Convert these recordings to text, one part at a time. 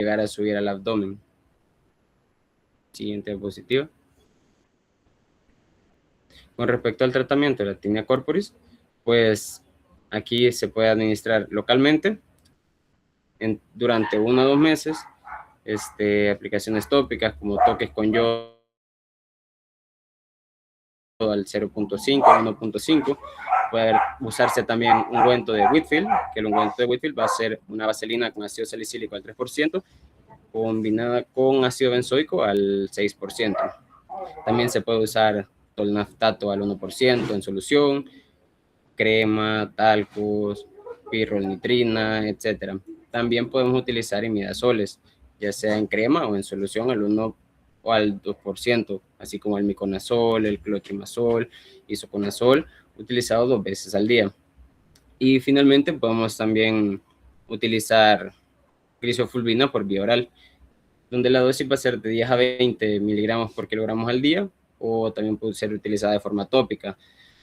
llegar a subir al abdomen. Siguiente diapositiva. Con respecto al tratamiento de la tinea corporis, pues aquí se puede administrar localmente durante 1 o 2 meses, aplicaciones tópicas como toques con yodo al 0.5, 1.5. Puede usarse también ungüento de Whitfield, que el ungüento de Whitfield va a ser una vaselina con ácido salicílico al 3%, combinada con ácido benzoico al 6%. También se puede usar tolnaftato al 1% en solución, crema, talcos, pirrolnitrina, etc. También podemos utilizar imidazoles, ya sea en crema o en solución al 1 o al 2%, así como el miconazol, el clotrimazol, isoconazol, utilizado 2 veces al día. Y finalmente podemos también utilizar crisofulvina por vía oral, donde la dosis va a ser de 10 a 20 miligramos por kilogramos al día, o también puede ser utilizada de forma tópica.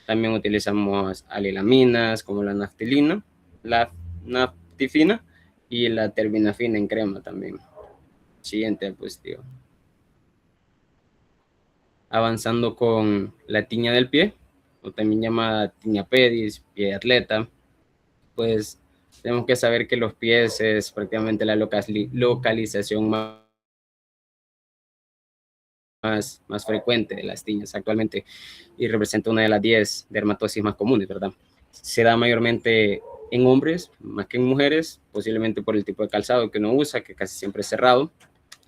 También utilizamos alilaminas como la naftilina, la naftifina y la terbinafina en crema también. Siguiente diapositiva. Avanzando con la tiña del pie, o también llamada tiña pedis, pie de atleta, pues tenemos que saber que los pies es prácticamente la localización más frecuente de las tiñas actualmente y representa una de las 10 dermatosis más comunes, ¿verdad? Se da mayormente en hombres más que en mujeres, posiblemente por el tipo de calzado que uno usa, que casi siempre es cerrado,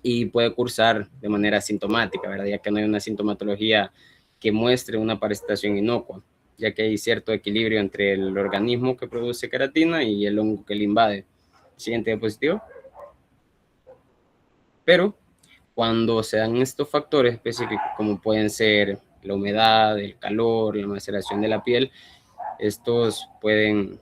y puede cursar de manera asintomática, ¿verdad? Ya que no hay una sintomatología que muestre una parasitación inocua, ya que hay cierto equilibrio entre el organismo que produce queratina y el hongo que le invade. Siguiente diapositiva. Pero cuando se dan estos factores específicos, como pueden ser la humedad, el calor, la maceración de la piel, estos pueden,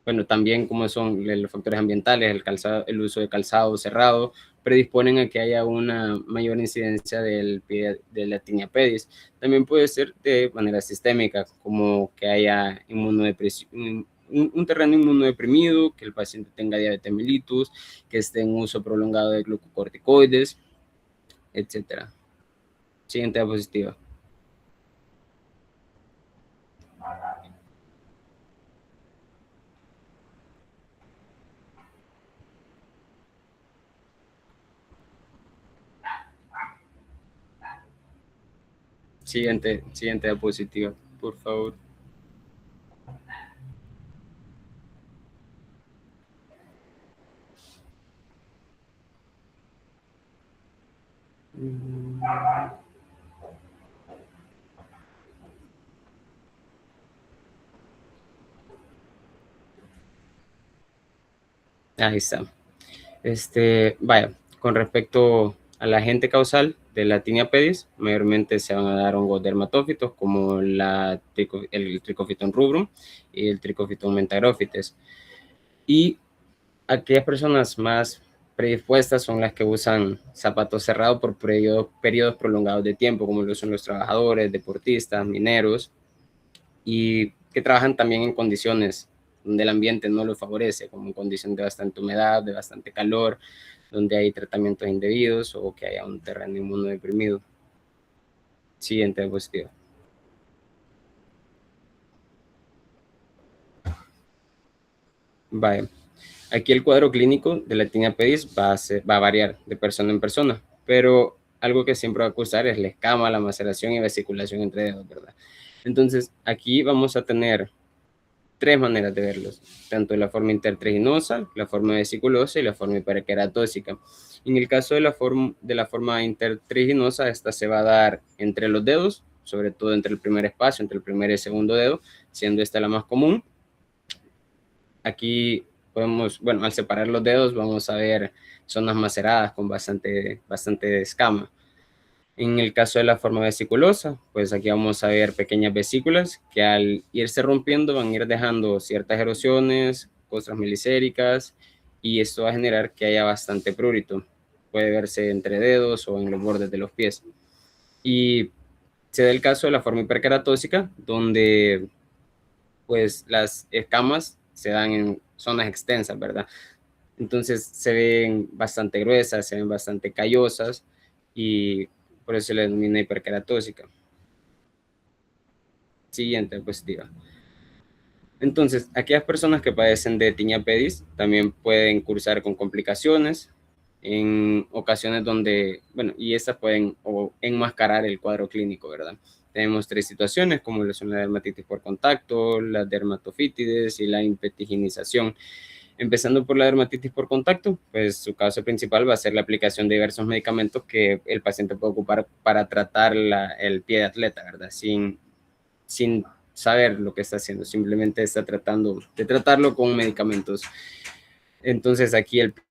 bueno, también como son los factores ambientales, el uso de calzado cerrado, predisponen a que haya una mayor incidencia de la tinea pedis. También puede ser de manera sistémica, como que haya inmunodepresión, un terreno inmunodeprimido, que el paciente tenga diabetes mellitus, que esté en uso prolongado de glucocorticoides, etc. Siguiente diapositiva. Siguiente diapositiva, por favor. Ahí está. Vaya, con respecto a la agente causal de la tinea pedis, mayormente se van a dar hongos dermatófitos como el Trichofiton rubrum y el Trichofiton mentagrophytes. Y aquellas personas más predispuestas son las que usan zapatos cerrados por periodos prolongados de tiempo, como lo son los trabajadores, deportistas, mineros, y que trabajan también en condiciones donde el ambiente no lo favorece, como en condiciones de bastante humedad, de bastante calor, donde hay tratamientos indebidos o que haya un terreno inmunodeprimido. Siguiente diapositiva. Vale. Aquí el cuadro clínico de la tinea pedis va a variar de persona en persona, pero algo que siempre va a acusar es la escama, la maceración y vesiculación entre dedos, ¿verdad? Entonces, aquí vamos a tener 3 maneras de verlos, tanto la forma intertriginosa, la forma vesiculosa y la forma hiperqueratóxica. En el caso de la forma intertriginosa, esta se va a dar entre los dedos, sobre todo entre el primer espacio, entre el primer y el segundo dedo, siendo esta la más común. Aquí podemos, bueno, al separar los dedos vamos a ver zonas maceradas con bastante escama. En el caso de la forma vesiculosa, pues aquí vamos a ver pequeñas vesículas que al irse rompiendo van a ir dejando ciertas erosiones, costras milicéricas, y esto va a generar que haya bastante prurito. Puede verse entre dedos o en los bordes de los pies. Y se da el caso de la forma hiperkeratóxica, donde pues las escamas se dan en zonas extensas, ¿verdad? Entonces se ven bastante gruesas, se ven bastante callosas y por eso se le denomina hiperkeratóxica. Siguiente diapositiva. Entonces, aquellas personas que padecen de tinea pedis también pueden cursar con complicaciones en ocasiones donde, bueno, y estas pueden enmascarar el cuadro clínico, ¿verdad? Tenemos 3 situaciones, como son la dermatitis por contacto, la dermatofítides y la impetiginización. Empezando por la dermatitis por contacto, pues su causa principal va a ser la aplicación de diversos medicamentos que el paciente puede ocupar para tratar el pie de atleta, ¿verdad? Sin saber lo que está haciendo, simplemente está tratando de tratarlo con medicamentos. Entonces aquí el pie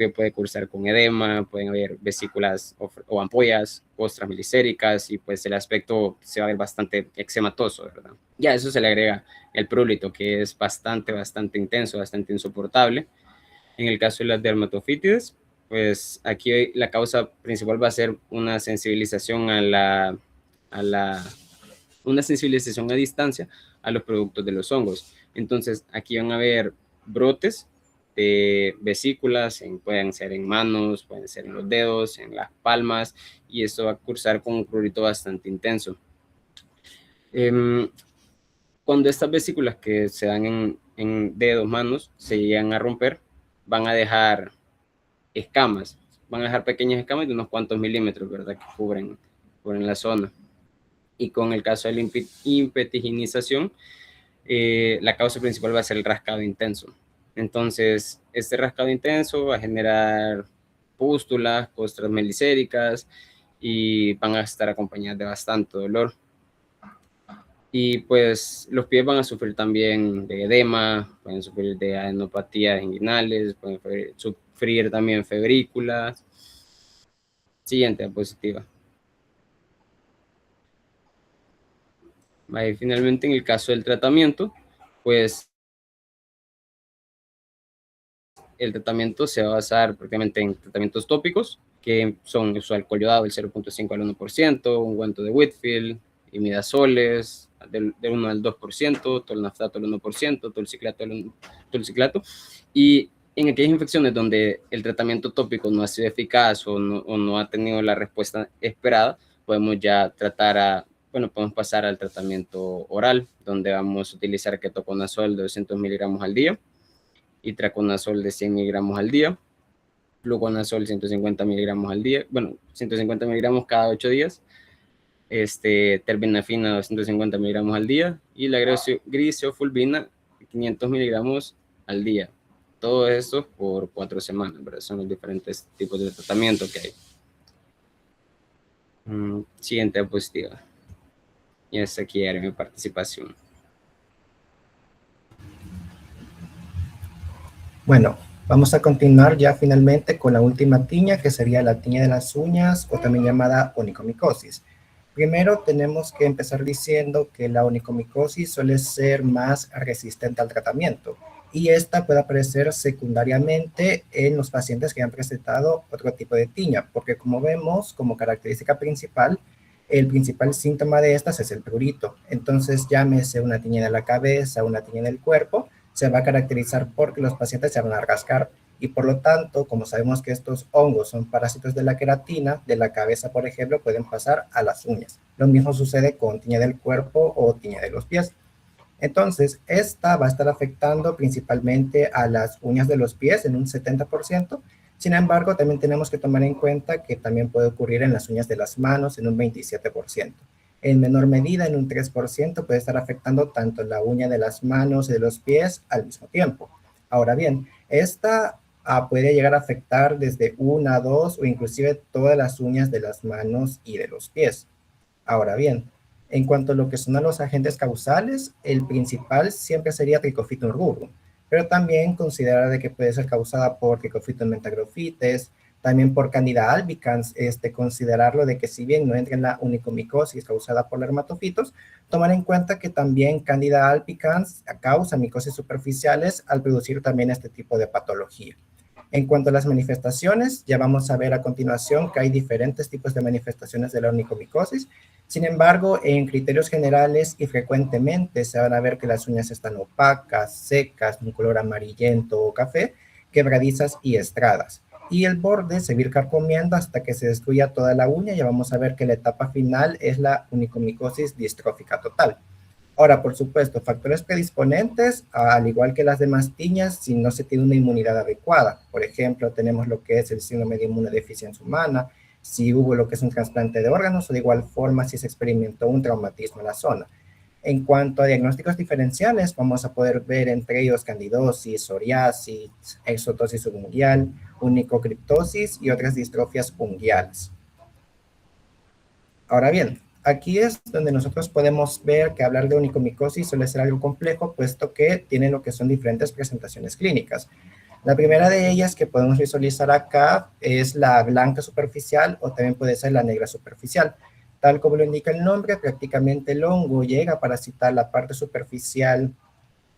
puede cursar con edema, pueden haber vesículas o ampollas, costras milicéricas y pues el aspecto se va a ver bastante eczematoso, ¿verdad? Ya a eso se le agrega el prurito, que es bastante intenso, bastante insoportable. En el caso de las dermatofítides, pues aquí la causa principal va a ser una sensibilización una sensibilización a distancia a los productos de los hongos. Entonces, aquí van a haber brotes de vesículas, pueden ser en manos, pueden ser en los dedos, en las palmas, y esto va a cursar con un prurito bastante intenso. Cuando estas vesículas que se dan en dedos, manos, se llegan a romper, van a dejar escamas, van a dejar pequeñas escamas de unos cuantos milímetros, ¿verdad? Que cubren la zona. Y con el caso de la impetiginización, la causa principal va a ser el rascado intenso. Entonces, este rascado intenso va a generar pústulas, costras melicéricas y van a estar acompañadas de bastante dolor. Y pues los pies van a sufrir también de edema, pueden sufrir de adenopatías inguinales, pueden sufrir también febrículas. Siguiente diapositiva. Vale, finalmente, en el caso del tratamiento, pues el tratamiento se va a basar prácticamente en tratamientos tópicos, que son alcohol yodado del 0.5 al 1%, ungüento de Whitfield, imidazoles del 1 al 2%, tolnaftato al 1%, tolciclato, y en aquellas infecciones donde el tratamiento tópico no ha sido eficaz o no ha tenido la respuesta esperada, podemos ya podemos pasar al tratamiento oral, donde vamos a utilizar ketoconazol de 200 miligramos al día, itraconazol de 100 miligramos al día, fluconazol 150 miligramos al día, 150 miligramos cada 8 días, terbinafina 250 miligramos al día y la griseofulvina 500 miligramos al día. Todo esto por 4 semanas, ¿verdad? Son los diferentes tipos de tratamiento que hay. Siguiente diapositiva. Y hasta aquí era mi participación. Bueno, vamos a continuar ya finalmente con la última tiña, que sería la tiña de las uñas o también llamada onicomicosis. Primero tenemos que empezar diciendo que la onicomicosis suele ser más resistente al tratamiento y esta puede aparecer secundariamente en los pacientes que han presentado otro tipo de tiña, porque como vemos, como característica principal, el principal síntoma de estas es el prurito. Entonces, llámese una tiña de la cabeza, una tiña del cuerpo, se va a caracterizar porque los pacientes se van a rascar y por lo tanto, como sabemos que estos hongos son parásitos de la queratina, de la cabeza, por ejemplo, pueden pasar a las uñas. Lo mismo sucede con tiña del cuerpo o tiña de los pies. Entonces, esta va a estar afectando principalmente a las uñas de los pies en un 70%. Sin embargo, también tenemos que tomar en cuenta que también puede ocurrir en las uñas de las manos en un 27%. En menor medida, en un 3%, puede estar afectando tanto la uña de las manos y de los pies al mismo tiempo. Ahora bien, esta puede llegar a afectar desde 1 a 2 o inclusive todas las uñas de las manos y de los pies. Ahora bien, en cuanto a lo que son a los agentes causales, el principal siempre sería Trichofitum rubrum, pero también considerar de que puede ser causada por Trichofitum metagrofites, también por Candida albicans, considerarlo de que si bien no entra en la onicomicosis causada por dermatofitos, tomar en cuenta que también Candida albicans causa micosis superficiales al producir también este tipo de patología. En cuanto a las manifestaciones, ya vamos a ver a continuación que hay diferentes tipos de manifestaciones de la onicomicosis. Sin embargo, en criterios generales y frecuentemente se van a ver que las uñas están opacas, secas, de un color amarillento o café, quebradizas y estradas. Y el borde se va a ir carcomiendo hasta que se destruya toda la uña. Ya vamos a ver que la etapa final es la onicomicosis distrófica total. Ahora, por supuesto, factores predisponentes, al igual que las demás tiñas, si no se tiene una inmunidad adecuada. Por ejemplo, tenemos lo que es el síndrome de inmunodeficiencia humana, si hubo lo que es un trasplante de órganos, o de igual forma si se experimentó un traumatismo en la zona. En cuanto a diagnósticos diferenciales, vamos a poder ver entre ellos candidosis, psoriasis, exotosis subunguial, unicocriptosis y otras distrofias unguiales. Ahora bien, aquí es donde nosotros podemos ver que hablar de onicomicosis suele ser algo complejo, puesto que tiene lo que son diferentes presentaciones clínicas. La primera de ellas que podemos visualizar acá es la blanca superficial o también puede ser la negra superficial. Tal como lo indica el nombre, prácticamente el hongo llega a parasitar la parte superficial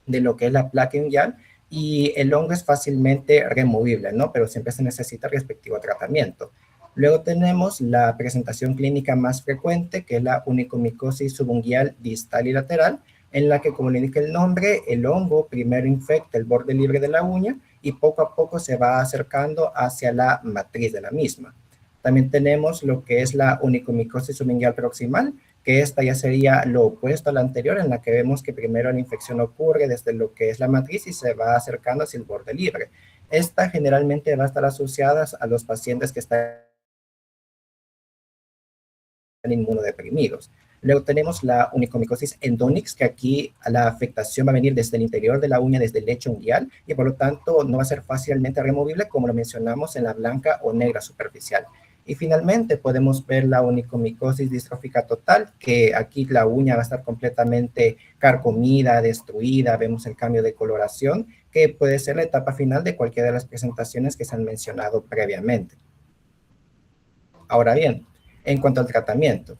de lo que es la placa unguial y el hongo es fácilmente removible, ¿no? Pero siempre se necesita el respectivo tratamiento. Luego tenemos la presentación clínica más frecuente, que es la onicomicosis subunguial distal y lateral, en la que, como le indica el nombre, el hongo primero infecta el borde libre de la uña y poco a poco se va acercando hacia la matriz de la misma. También tenemos lo que es la onicomicosis subunguial proximal, que esta ya sería lo opuesto a la anterior, en la que vemos que primero la infección ocurre desde lo que es la matriz y se va acercando hacia el borde libre. Esta generalmente va a estar asociada a los pacientes que están inmunodeprimidos. Luego tenemos la onicomicosis endonix, que aquí la afectación va a venir desde el interior de la uña, desde el lecho unguial, y por lo tanto no va a ser fácilmente removible, como lo mencionamos en la blanca o negra superficial. Y finalmente podemos ver la onicomicosis distrófica total, que aquí la uña va a estar completamente carcomida, destruida, vemos el cambio de coloración, que puede ser la etapa final de cualquiera de las presentaciones que se han mencionado previamente. Ahora bien, en cuanto al tratamiento,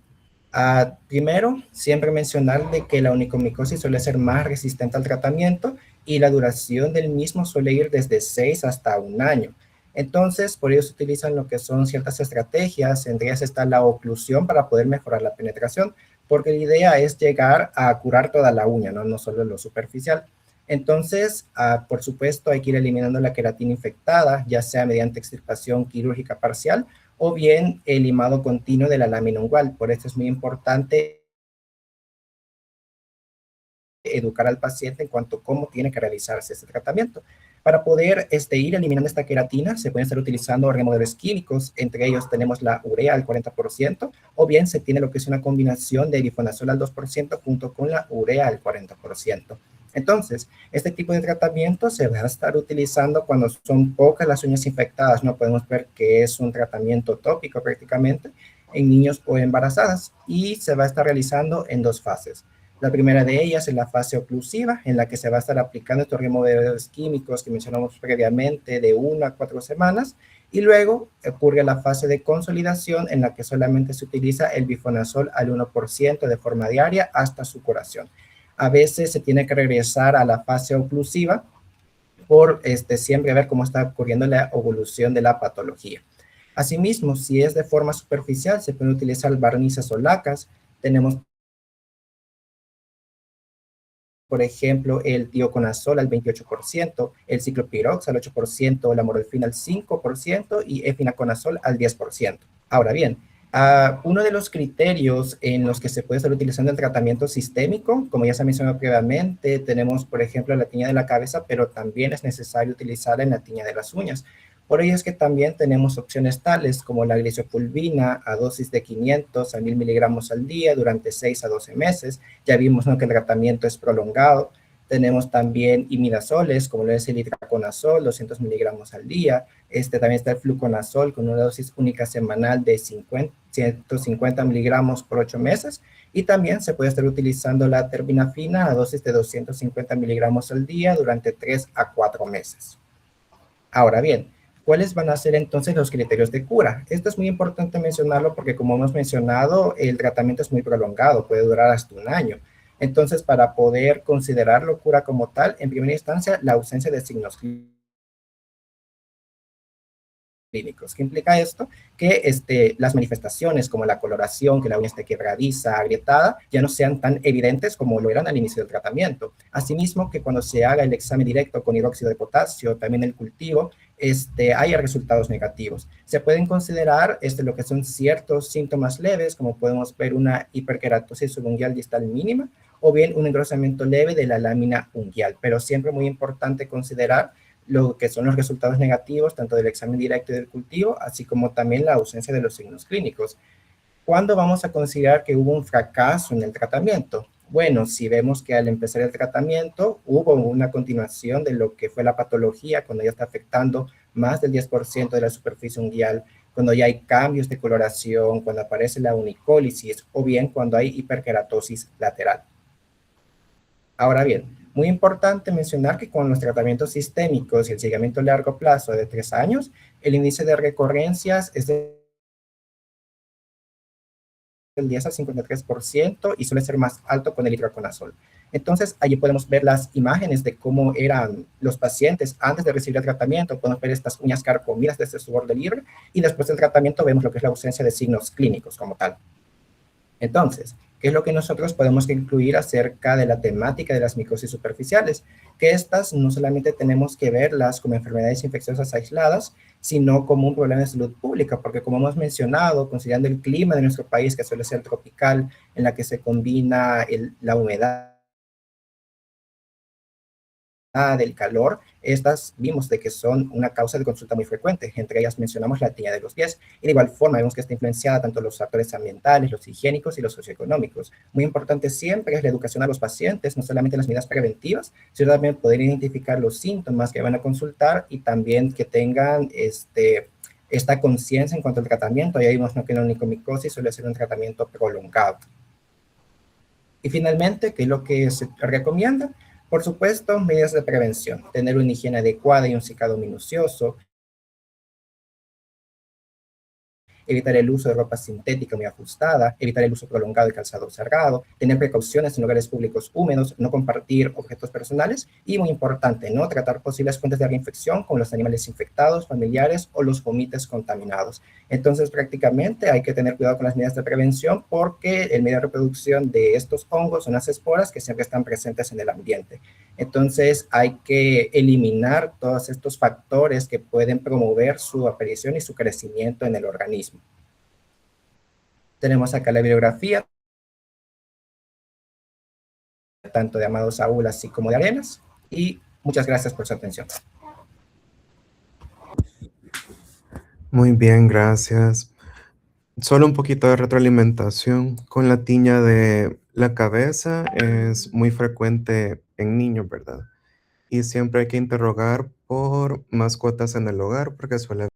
primero, siempre mencionar de que la onicomicosis suele ser más resistente al tratamiento y la duración del mismo suele ir desde 6 hasta 1 año. Entonces, por ello se utilizan lo que son ciertas estrategias, entre ellas está la oclusión para poder mejorar la penetración, porque la idea es llegar a curar toda la uña, no solo lo superficial. Entonces, por supuesto, hay que ir eliminando la queratina infectada, ya sea mediante extirpación quirúrgica parcial o bien el limado continuo de la lámina ungual. Por eso es muy importante educar al paciente en cuanto a cómo tiene que realizarse este tratamiento. Para poder ir eliminando esta queratina, se pueden estar utilizando removedores químicos, entre ellos tenemos la urea al 40%, o bien se tiene lo que es una combinación de bifonazol al 2% junto con la urea al 40%. Entonces, este tipo de tratamiento se va a estar utilizando cuando son pocas las uñas infectadas, no podemos ver que es un tratamiento tópico prácticamente en niños o embarazadas, y se va a estar realizando en 2 fases. La primera de ellas es la fase oclusiva, en la que se va a estar aplicando estos removedores químicos que mencionamos previamente de 1 a 4 semanas, y luego ocurre la fase de consolidación, en la que solamente se utiliza el bifonazol al 1% de forma diaria hasta su curación. A veces se tiene que regresar a la fase oclusiva por siempre ver cómo está ocurriendo la evolución de la patología. Asimismo, si es de forma superficial, se pueden utilizar barnices o lacas. Tenemos, por ejemplo, el tioconazol al 28%, el ciclopirox al 8%, la morfina al 5% y efinaconazol al 10%. Ahora bien, uno de los criterios en los que se puede estar utilizando el tratamiento sistémico, como ya se mencionó previamente, tenemos, por ejemplo, la tiña de la cabeza, pero también es necesario utilizarla en la tiña de las uñas. Por ello es que también tenemos opciones tales como la glisopulvina a dosis de 500 a 1000 miligramos al día durante 6 a 12 meses. Ya vimos, ¿no?, que el tratamiento es prolongado. Tenemos también imidazoles, como lo es el itraconazol, 200 miligramos al día. También está el fluconazol con una dosis única semanal de 150 miligramos por 8 meses. Y también se puede estar utilizando la terbinafina a dosis de 250 miligramos al día durante 3 a 4 meses. Ahora bien, ¿cuáles van a ser entonces los criterios de cura? Esto es muy importante mencionarlo porque, como hemos mencionado, el tratamiento es muy prolongado, puede durar hasta 1 año. Entonces, para poder considerarlo cura como tal, en primera instancia, la ausencia de signos clínicos clínicos. ¿Qué implica esto? Que las manifestaciones como la coloración, que la uña esté quebradiza, agrietada, ya no sean tan evidentes como lo eran al inicio del tratamiento. Asimismo, que cuando se haga el examen directo con hidróxido de potasio, también el cultivo, haya resultados negativos. Se pueden considerar lo que son ciertos síntomas leves, como podemos ver una hiperkeratosis subungual distal mínima, o bien un engrosamiento leve de la lámina unguial, pero siempre muy importante considerar lo que son los resultados negativos, tanto del examen directo y del cultivo, así como también la ausencia de los signos clínicos. ¿Cuándo vamos a considerar que hubo un fracaso en el tratamiento? Bueno, si vemos que al empezar el tratamiento hubo una continuación de lo que fue la patología, cuando ya está afectando más del 10% de la superficie unguial, cuando ya hay cambios de coloración, cuando aparece la unicólisis, o bien cuando hay hiperkeratosis lateral. Ahora bien, muy importante mencionar que con los tratamientos sistémicos y el seguimiento a largo plazo de 3 años, el índice de recurrencias es del 10 al 53% y suele ser más alto con el hidroconazol. Entonces, allí podemos ver las imágenes de cómo eran los pacientes antes de recibir el tratamiento. Podemos ver estas uñas carcomidas desde su borde libre y después del tratamiento vemos lo que es la ausencia de signos clínicos como tal. Entonces, ¿qué es lo que nosotros podemos incluir acerca de la temática de las micosis superficiales? Que estas no solamente tenemos que verlas como enfermedades infecciosas aisladas, sino como un problema de salud pública, porque como hemos mencionado, considerando el clima de nuestro país, que suele ser tropical, en la que se combina la humedad, del calor, estas vimos de que son una causa de consulta muy frecuente. Entre ellas mencionamos la tiña de los pies. Y de igual forma vemos que está influenciada tanto los factores ambientales, los higiénicos y los socioeconómicos. Muy importante siempre es la educación a los pacientes, no solamente las medidas preventivas, sino también poder identificar los síntomas que van a consultar y también que tengan esta conciencia en cuanto al tratamiento. Ya vimos, ¿no?, que la onicomicosis suele ser un tratamiento prolongado. Y finalmente, ¿qué es lo que se recomienda? Por supuesto, medidas de prevención, tener una higiene adecuada y un secado minucioso, evitar el uso de ropa sintética muy ajustada, evitar el uso prolongado de calzado cerrado, tener precauciones en lugares públicos húmedos, no compartir objetos personales y, muy importante, no tratar posibles fuentes de reinfección como los animales infectados, familiares o los vomites contaminados. Entonces, prácticamente hay que tener cuidado con las medidas de prevención porque el medio de reproducción de estos hongos son las esporas que siempre están presentes en el ambiente. Entonces, hay que eliminar todos estos factores que pueden promover su aparición y su crecimiento en el organismo. Tenemos acá la bibliografía, tanto de Amado Saúl así como de Arenas, y muchas gracias por su atención. Muy bien, gracias. Solo un poquito de retroalimentación. Con la tiña de la cabeza es muy frecuente en niños, ¿verdad? Y siempre hay que interrogar por mascotas en el hogar porque suele